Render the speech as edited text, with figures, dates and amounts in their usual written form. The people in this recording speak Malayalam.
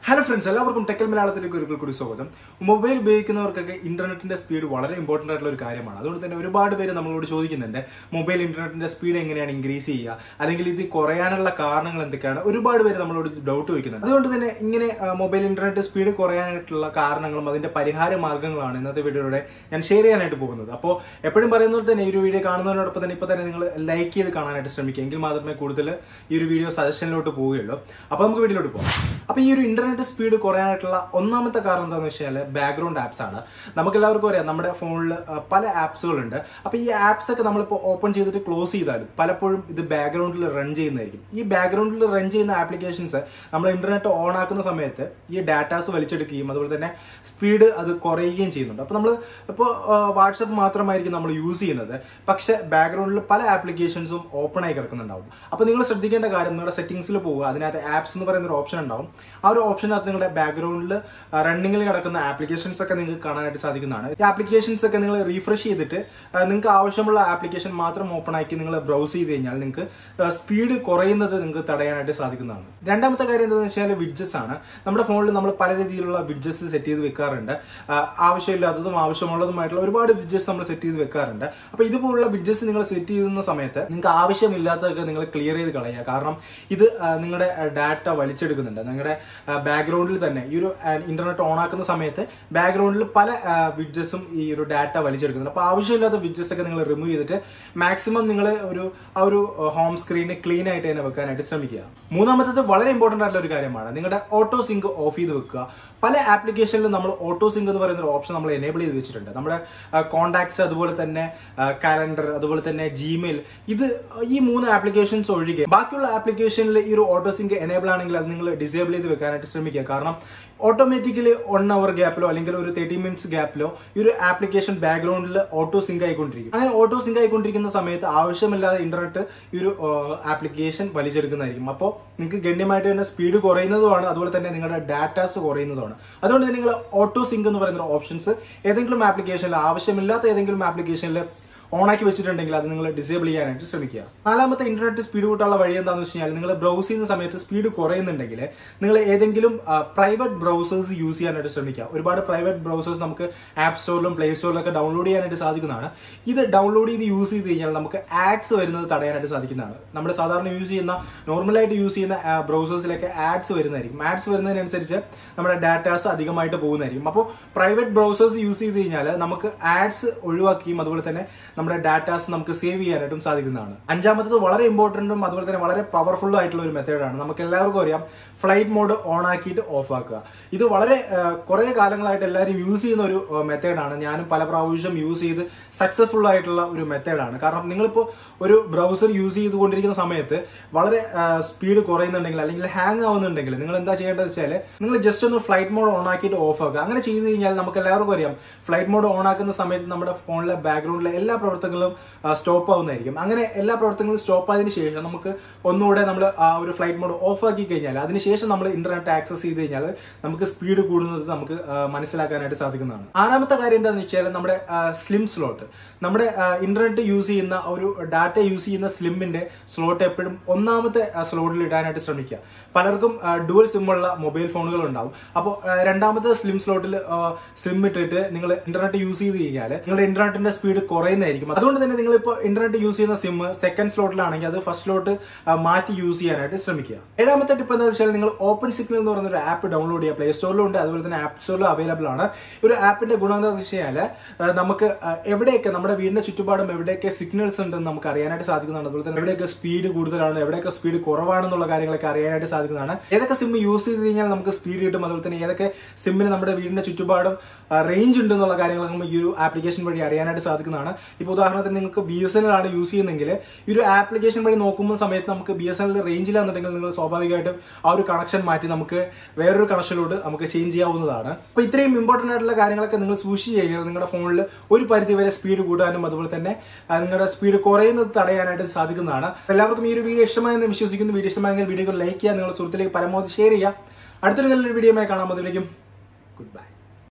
Hello friends, എല്ലാവർക്കും ടെക്കൽ മലയാളത്തിലേക്ക് ഒരിക്കൽ കൂടി സ്വാഗതം. മൊബൈൽ ഉപയോഗിക്കുന്നവർക്കൊക്കെ ഇന്റർനെറ്റിന്റെ സ്പീഡ് വളരെ ഇമ്പോർട്ടന്റ് ആയിട്ടുള്ള ഒരു കാര്യമാണ്. അതുകൊണ്ട് തന്നെ ഒരുപാട് പേര് നമ്മളോട് ചോദിക്കുന്നുണ്ട് മൊബൈൽ ഇന്റർനെറ്റിന്റെ സ്പീഡ് എങ്ങനെയാണ് ഇൻക്രീസ് ചെയ്യുക, അല്ലെങ്കിൽ ഇത് കുറയാനുള്ള കാരണങ്ങൾ എന്തൊക്കെയാണ്. ഒരുപാട് പേര് നമ്മളോട് ഡൗട്ട് ചോദിക്കുന്നുണ്ട്. അതുകൊണ്ട് തന്നെ ഇങ്ങനെ മൊബൈൽ ഇന്റർനെറ്റ് സ്പീഡ് കുറയാനായിട്ടുള്ള കാരണങ്ങളും അതിന്റെ പരിഹാര മാർഗ്ഗങ്ങളാണ് ഇന്നത്തെ വീഡിയോയുടെ ഞാൻ ഷെയർ ചെയ്യാനായിട്ട് പോകുന്നത്. അപ്പോൾ എപ്പോഴും പറയുന്നത് തന്നെ ഈ ഒരു വീഡിയോ കാണുന്നതിനോടൊപ്പം തന്നെ ഇപ്പോൾ തന്നെ നിങ്ങൾ ലൈക്ക് ചെയ്ത് കാണാനായിട്ട് ശ്രമിക്കുക, എങ്കിൽ മാത്രമേ കൂടുതൽ ഈ ഒരു വീഡിയോ സജഷനിലോട്ട് പോവുകയുള്ളൂ. അപ്പോൾ നമുക്ക് വീഡിയോയിലോട്ട് പോകാം. അപ്പോൾ ഈ ഒരു ഇന്റർനെറ്റ് സ്പീഡ് കുറയാനായിട്ടുള്ള ഒന്നാമത്തെ കാരണം എന്താണെന്ന് വെച്ചാൽ ബാക്ക്ഗ്രൗണ്ട് ആപ്സ് ആണ്. നമുക്കെല്ലാവർക്കും അറിയാം നമ്മുടെ ഫോണിൽ പല ആപ്സുകളുണ്ട്. അപ്പോൾ ഈ ആപ്സ് ഒക്കെ നമ്മളിപ്പോൾ ഓപ്പൺ ചെയ്തിട്ട് ക്ലോസ് ചെയ്താലും പലപ്പോഴും ഇത് ബാക്ക്ഗ്രൗണ്ടിൽ റൺ ചെയ്യുന്നതായിരിക്കും. ഈ ബാക്ക്ഗ്രൗണ്ടിൽ റൺ ചെയ്യുന്ന ആപ്ലിക്കേഷൻസ് നമ്മൾ ഇന്റർനെറ്റ് ഓൺ ആക്കുന്ന സമയത്ത് ഈ ഡാറ്റാസ് വലിച്ചെടുക്കുകയും അതുപോലെ തന്നെ സ്പീഡ് അത് കുറയുകയും ചെയ്യുന്നുണ്ട്. അപ്പോൾ നമ്മൾ ഇപ്പോൾ വാട്സപ്പ് മാത്രമായിരിക്കും നമ്മൾ യൂസ് ചെയ്യുന്നത്, പക്ഷെ ബാക്ക്ഗ്രൗണ്ടിൽ പല ആപ്ലിക്കേഷൻസും ഓപ്പൺ ആയി കിടക്കുന്നുണ്ടാവും. അപ്പോൾ നിങ്ങൾ ശ്രദ്ധിക്കേണ്ട കാര്യം, നിങ്ങളുടെ സെറ്റിംഗ്സിൽ പോവുക, അതിനകത്ത് ആപ്സ് എന്ന് പറയുന്ന ഒരു ഓപ്ഷൻ ഉണ്ടാവും. ആ ഒരു ഓപ്ഷനകത്ത് നിങ്ങളുടെ ബാക്ക്ഗ്രൗണ്ടിൽ റണ്ണിങ്ങിൽ കിടക്കുന്ന ആപ്ലിക്കേഷൻസ് ഒക്കെ നിങ്ങൾക്ക് കാണാനായിട്ട് സാധിക്കുന്നതാണ്. ഈ ആപ്ലിക്കേഷൻസ് ഒക്കെ നിങ്ങൾ റീഫ്രഷ് ചെയ്തിട്ട് നിങ്ങൾക്ക് ആവശ്യമുള്ള ആപ്ലിക്കേഷൻ മാത്രം ഓപ്പൺ ആക്കി നിങ്ങൾ ബ്രൗസ് ചെയ്ത് കഴിഞ്ഞാൽ നിങ്ങൾക്ക് സ്പീഡ് കുറയുന്നത് നിങ്ങൾക്ക് തടയാനായിട്ട് സാധിക്കുന്നതാണ്. രണ്ടാമത്തെ കാര്യം എന്താണെന്ന് വെച്ചാൽ വിഡ്ജറ്റ്സ് ആണ്. നമ്മുടെ ഫോണിൽ നമ്മൾ പല രീതിയിലുള്ള വിഡ്ജറ്റ്സ് സെറ്റ് ചെയ്ത് വെക്കാറുണ്ട്. ആവശ്യമില്ലാത്തതും ആവശ്യമുള്ളതുമായിട്ടുള്ള ഒരുപാട് വിഡ്ജറ്റ്സ് നമ്മൾ സെറ്റ് ചെയ്ത് വെക്കാറുണ്ട്. അപ്പോൾ ഇതുപോലുള്ള വിഡ്ജറ്റ്സ് നിങ്ങൾ സെറ്റ് ചെയ്യുന്ന സമയത്ത് നിങ്ങൾക്ക് ആവശ്യമില്ലാത്തതൊക്കെ നിങ്ങൾ ക്ലിയർ ചെയ്ത് കളയുക. കാരണം ഇത് നിങ്ങളുടെ ഡാറ്റ വലിച്ചെടുക്കുന്നുണ്ട്. നിങ്ങളുടെ ബാക്ക്ഗ്രൗണ്ടിൽ തന്നെ ഈ ഒരു ഇന്റർനെറ്റ് ഓൺ ആക്കുന്ന സമയത്ത് ബാക്ക്ഗ്രൗണ്ടിൽ പല വിഡ്ജറ്റ്സും ഈ ഒരു ഡാറ്റ വലിച്ചെടുക്കുന്നുണ്ട്. അപ്പോൾ ആവശ്യമില്ലാത്ത വിഡ്ജറ്റ്സ് ഒക്കെ നിങ്ങൾ റിമൂവ് ചെയ്തിട്ട് മാക്സിമം നിങ്ങൾ ഒരു ഹോം സ്ക്രീന് ക്ലീൻ ആയിട്ട് തന്നെ വെക്കാനായിട്ട് ശ്രമിക്കുക. മൂന്നാമത്തേത് വളരെ ഇമ്പോർട്ടന്റ് ആയിട്ടുള്ള ഒരു കാര്യമാണ്, നിങ്ങളുടെ ഓട്ടോ സിങ്ക് ഓഫ് ചെയ്ത് വെക്കുക. പല ആപ്ലിക്കേഷനിലും നമ്മൾ ഓട്ടോ സിങ്ക് എന്ന് പറയുന്ന ഒരു ഓപ്ഷൻ നമ്മൾ എനേബിൾ ചെയ്ത് വെച്ചിട്ടുണ്ട്. നമ്മുടെ കോൺടാക്ട്സ്, അതുപോലെ തന്നെ കാലണ്ടർ, അതുപോലെ തന്നെ ജിമെയിൽ, ഈ 3 ആപ്ലിക്കേഷൻസ് ഒഴികെ ബാക്കിയുള്ള ആപ്ലിക്കേഷനിൽ ഈ ഒരു ഓട്ടോ സിങ്ക് എനേബിൾ ആണെങ്കിൽ അത് നിങ്ങൾ ഡിസേബിൾ ചെയ്ത് വെക്കാനായിട്ട് ശ്രമിക്കുക. കാരണം ഓട്ടോമാറ്റിക്കലി 1 hour ഗ്യാപ്പിലോ അല്ലെങ്കിൽ ഒരു 30 minutes ഗ്യാപ്പിലോ ഈ ഒരു ആപ്ലിക്കേഷൻ ബാക്ക്ഗ്രൗണ്ടിൽ ഓട്ടോ സിങ്ക് ആയിക്കൊണ്ടിരിക്കും. അങ്ങനെ ഓട്ടോ സിങ്ക് ആയിക്കൊണ്ടിരിക്കുന്ന സമയത്ത് ആവശ്യമില്ലാതെ ഇന്റർനെറ്റ് ഈ ഒരു ആപ്ലിക്കേഷൻ വലിച്ചെടുക്കുന്നതായിരിക്കും. അപ്പോൾ നിങ്ങൾക്ക് ഗണ്യമായിട്ട് തന്നെ സ്പീഡ് കുറയുന്നതുമാണ്, അതുപോലെ തന്നെ നിങ്ങളുടെ ഡാറ്റാസ് കുറയുന്നതുമാണ്. അതുകൊണ്ട് തന്നെ നിങ്ങൾ ഓട്ടോ സിങ്ക് എന്ന് പറയുന്ന ഓപ്ഷൻസ് ഏതെങ്കിലും ആപ്ലിക്കേഷനിൽ, ആവശ്യമില്ലാത്ത ഏതെങ്കിലും ആപ്ലിക്കേഷനിൽ ഓണാക്കി വെച്ചിട്ടുണ്ടെങ്കിൽ അത് നിങ്ങൾ ഡിസേബിൾ ചെയ്യാനായിട്ട് ശ്രമിക്കുക. നാലാമത്തെ ഇന്റർനെറ്റ് സ്പീഡ് കൂട്ടാനുള്ള വഴി എന്താണെന്ന് വെച്ച് കഴിഞ്ഞാൽ, നിങ്ങൾ ബ്രൗസ് ചെയ്യുന്ന സമയത്ത് സ്പീഡ് കുറയുന്നുണ്ടെങ്കിൽ നിങ്ങൾ ഏതെങ്കിലും പ്രൈവറ്റ് ബ്രൗസേഴ്സ് യൂസ് ചെയ്യാനായിട്ട് ശ്രമിക്കുക. ഒരുപാട് പ്രൈവറ്റ് ബ്രൗസേഴ്സ് നമുക്ക് ആപ്പ് സ്റ്റോറിലും പ്ലേ സ്റ്റോറിലൊക്കെ ഡൗൺലോഡ് ചെയ്യാനായിട്ട് സാധിക്കുന്നതാണ്. ഇത് ഡൗൺലോഡ് ചെയ്ത് യൂസ് ചെയ്ത് കഴിഞ്ഞാൽ നമുക്ക് ആഡ്സ് വരുന്നത് തടയാനായിട്ട് സാധിക്കുന്നതാണ്. നമ്മൾ സാധാരണ യൂസ് ചെയ്യുന്ന, നോർമലായിട്ട് യൂസ് ചെയ്യുന്ന ബ്രൗസേഴ്സിലൊക്കെ ആഡ്സ് വരുന്നതായിരിക്കും. ആഡ്സ് വരുന്നതിനനുസരിച്ച് നമ്മുടെ ഡാറ്റാസ് അധികമായിട്ട് പോകുന്നതായിരിക്കും. അപ്പോൾ പ്രൈവറ്റ് ബ്രൗസേഴ്സ് യൂസ് ചെയ്ത് കഴിഞ്ഞാൽ നമുക്ക് ആഡ്സ് ഒഴിവാക്കിയും അതുപോലെ തന്നെ നമ്മുടെ ഡാറ്റാസ് നമുക്ക് സേവ് ചെയ്യാനായിട്ടും സാധിക്കുന്നതാണ്. അഞ്ചാമത്തത് വളരെ ഇമ്പോർട്ടന്റും അതുപോലെ തന്നെ വളരെ പവർഫുള്ളും ആയിട്ടുള്ള ഒരു മെത്തേഡാണ്. നമുക്ക് എല്ലാവർക്കും അറിയാം, ഫ്ലൈറ്റ് മോഡ് ഓൺ ആക്കിയിട്ട് ഓഫ് ആക്കുക. ഇത് വളരെ കുറെ കാലങ്ങളായിട്ട് എല്ലാവരും യൂസ് ചെയ്യുന്ന ഒരു മെത്തേഡാണ്. ഞാനും പല പ്രാവശ്യം യൂസ് ചെയ്ത് സക്സസ്ഫുൾ ആയിട്ടുള്ള ഒരു മെത്തേഡാണ്. കാരണം നിങ്ങളിപ്പോൾ ഒരു ബ്രൗസർ യൂസ് ചെയ്തുകൊണ്ടിരിക്കുന്ന സമയത്ത് വളരെ സ്പീഡ് കുറയുന്നുണ്ടെങ്കിൽ അല്ലെങ്കിൽ ഹാങ് ആവുന്നുണ്ടെങ്കിൽ നിങ്ങൾ എന്താ ചെയ്യേണ്ടത് വെച്ചാൽ, നിങ്ങൾ ജസ്റ്റ് ഒന്ന് ഫ്ലൈറ്റ് മോഡ് ഓൺ ആക്കിയിട്ട് ഓഫ് ആക്കുക. അങ്ങനെ ചെയ്ത് കഴിഞ്ഞാൽ നമുക്ക് എല്ലാവർക്കും അറിയാം, ഫ്ലൈറ്റ് മോഡ് ഓൺ ആക്കുന്ന സമയത്ത് നമ്മുടെ ഫോണിലെ ബാക്ക്ഗ്രൗണ്ടിലെ എല്ലാ പ്രവർത്തനങ്ങളും സ്റ്റോപ്പ് ആവുന്നതായിരിക്കും. അങ്ങനെ എല്ലാ പ്രവർത്തനങ്ങളും സ്റ്റോപ്പ് ആയതിനു ശേഷം നമുക്ക് ഒന്നുകൂടെ നമ്മൾ ആ ഒരു ഫ്ലൈറ്റ് മോഡ് ഓഫ് ആക്കി കഴിഞ്ഞാൽ അതിനുശേഷം നമ്മൾ ഇന്റർനെറ്റ് ആക്സസ് ചെയ്ത് കഴിഞ്ഞാൽ നമുക്ക് സ്പീഡ് കൂടുന്നത് നമുക്ക് മനസ്സിലാക്കാനായിട്ട് സാധിക്കുന്നതാണ്. ആറാമത്തെ കാര്യം എന്താണെന്ന് വെച്ചാൽ, നമ്മുടെ സ്ലിം സ്ലോട്ട്. നമ്മുടെ ഇന്റർനെറ്റ് യൂസ് ചെയ്യുന്ന ഒരു ഡാറ്റ യൂസ് ചെയ്യുന്ന സ്ലിമ്മിന്റെ സ്ലോട്ട് എപ്പോഴും ഒന്നാമത്തെ സ്ലോട്ടിൽ ഇടാനായിട്ട് ശ്രമിക്കുക. പലർക്കും ഡുവൽ സിമ്മുള്ള മൊബൈൽ ഫോണുകൾ ഉണ്ടാവും. അപ്പോൾ രണ്ടാമത്തെ സ്ലിം സ്ലോട്ടിൽ സിം ഇട്ടിട്ട് നിങ്ങൾ ഇന്റർനെറ്റ് യൂസ് ചെയ്ത് കഴിഞ്ഞാൽ നിങ്ങളുടെ ഇന്റർനെറ്റിന്റെ സ്പീഡ് കുറയുന്നതായിരിക്കും. അതുകൊണ്ട് തന്നെ നിങ്ങൾ ഇപ്പോൾ ഇന്റർനെറ്റ് യൂസ് ചെയ്യുന്ന സിം സെക്കൻഡ് സ്ലോട്ടിലാണെങ്കിൽ അത് ഫസ്റ്റ് സ്ലോട്ട് മാറ്റി യൂസ് ചെയ്യാനായിട്ട് ശ്രമിക്കുക. ഏഴാമത്തെ ടിപ്പ് എന്താ വെച്ചാൽ, നിങ്ങൾ ഓപ്പൺ സിഗ്നൽ എന്ന് പറയുന്ന ഒരു ആപ്പ് ഡൗൺലോഡ് ചെയ്യുക. പ്ലേ സ്റ്റോറിലും ഉണ്ട്, അതുപോലെ തന്നെ ആപ്പ് സ്റ്റോറിലും അവൈലബിൾ ആണ്. ഒരു ആപ്പിന്റെ ഗുണം എന്താണെന്ന് വെച്ച് കഴിഞ്ഞാൽ, നമുക്ക് എവിടെയൊക്കെ നമ്മുടെ വീടിന്റെ ചുറ്റുപാടും എവിടെയൊക്കെ സിഗ്നൽസ് ഉണ്ടെന്ന് നമുക്ക് അറിയാനായിട്ട് സാധിക്കുന്നതാണ്. അതുപോലെ തന്നെ എവിടെയൊക്കെ സ്പീഡ് കൂടുതലാണ്, എവിടെയൊക്കെ സ്പീഡ് കുറവാണെന്നുള്ള കാര്യങ്ങളൊക്കെ അറിയാനായിട്ട് സാധിക്കുന്നതാണ്. ഏതൊക്കെ സിം യൂസ് ചെയ്ത് കഴിഞ്ഞാൽ നമുക്ക് സ്പീഡ് കിട്ടും, അതുപോലെ തന്നെ ഏതൊക്കെ സിമ്മിന് നമ്മുടെ വീടിന്റെ ചുറ്റുപാടും റേഞ്ച് ഉണ്ട് എന്നുള്ള കാര്യങ്ങളൊക്കെ നമുക്ക് ഈ ഒരു ആപ്ലിക്കേഷൻ വഴി അറിയാനായിട്ട് സാധിക്കുന്നതാണ്. ഇപ്പോൾ ഉദാഹരണത്തിന് നിങ്ങൾക്ക് BSNL ആണ് യൂസ് ചെയ്യുന്നതെങ്കിൽ ഈ ഒരു ആപ്ലിക്കേഷൻ വഴി നോക്കുമ്പോൾ സമയത്ത് നമുക്ക് BSNL റേഞ്ചിലാണെന്നുണ്ടെങ്കിൽ നിങ്ങൾ സ്വാഭാവികമായിട്ടും ആ ഒരു കണക്ഷൻ മാറ്റി നമുക്ക് വേറൊരു കണക്ഷനിലോട്ട് നമുക്ക് ചേഞ്ച് ചെയ്യാവുന്നതാണ്. അപ്പോൾ ഇത്രയും ഇമ്പോർട്ടന്റ് ആയിട്ടുള്ള കാര്യങ്ങളൊക്കെ നിങ്ങൾ സൂക്ഷിച്ച് കഴിഞ്ഞാൽ നിങ്ങളുടെ ഫോണിൽ ഒരു പരിധി വരെ സ്പീഡ് കൂട്ടാനും അതുപോലെ തന്നെ നിങ്ങളുടെ സ്പീഡ് കുറയുന്നത് തടയാനായിട്ട് സാധിക്കുന്നതാണ്. എല്ലാവർക്കും ഈ ഒരു വീഡിയോ ഇഷ്ടമായെന്ന് വിശ്വസിക്കുന്നു. വീഡിയോ ഇഷ്ടമായെങ്കിൽ വീഡിയോ ലൈക്ക് ചെയ്യുക, നിങ്ങളുടെ സുഹൃത്തിലേക്ക് പരമാവധി ഷെയർ ചെയ്യുക. അടുത്തൊരു നല്ലൊരു വീഡിയോയുമായി കാണാം. അതിലേക്കും ഗുഡ് ബൈ.